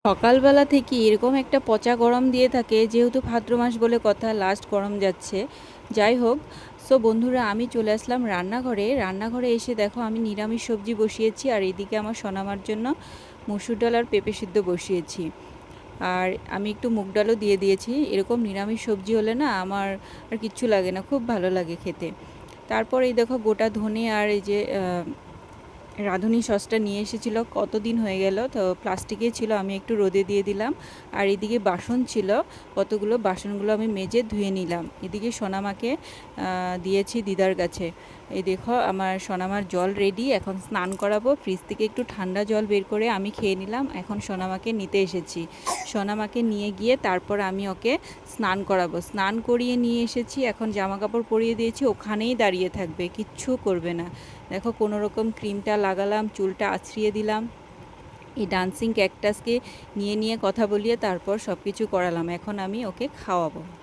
সকালবেলা থেকে এরকম একটা পচা গরম দিয়ে থাকে, যেহেতু ভাদ্র মাস বলে কথা, লাস্ট গরম যাচ্ছে। যাই হোক, সো বন্ধুরা, আমি চলে আসলাম রান্নাঘরে এসে দেখো আমি নিরামিষ সবজি বসিয়েছি, আর এদিকে আমার সোনামার জন্য মসুর ডাল আর পেঁপে সিদ্ধ বসিয়েছি। আর আমি একটু মুগ ডালও দিয়ে দিয়েছি। এরকম নিরামিষ সবজি হলে না আমার আর কিচ্ছু লাগে না, খুব ভালো লাগে খেতে। তারপর এই দেখো গোটা ধনে আর এই যে রাঁধুনি সসটা নিয়ে এসেছিলো, কতদিন হয়ে গেল, তো প্লাস্টিকে ছিল, আমি একটু রোদে দিয়ে দিলাম। আর এদিকে বাসন ছিল কতগুলো, বাসনগুলো আমি মেজে ধুয়ে নিলাম। এদিকে সোনামাকে দিয়েছি দিদার কাছে। এই দেখো আমার সোনামার জল রেডি, এখন স্নান করাবো। ফ্রিজ থেকে একটু ঠান্ডা জল বের করে আমি খেয়ে নিলাম। এখন সোনামাকে নিতে এসেছি, সোনামাকে নিয়ে গিয়ে তারপর আমি ওকে স্নান করাবো। স্নান করিয়ে নিয়ে এসেছি, এখন জামা কাপড় পরিয়ে দিয়েছি, ওখানেই দাঁড়িয়ে থাকবে, কিচ্ছু করবে না। দেখো কোনো রকম ক্রিমটা লাগালাম, চুলটা আছড়িয়ে দিলাম, এই ডান্সিং ক্যাকটাসকে নিয়ে নিয়ে কথা বলিয়ে তারপর সব কিছু করালাম। এখন আমি ওকে খাওয়াবো।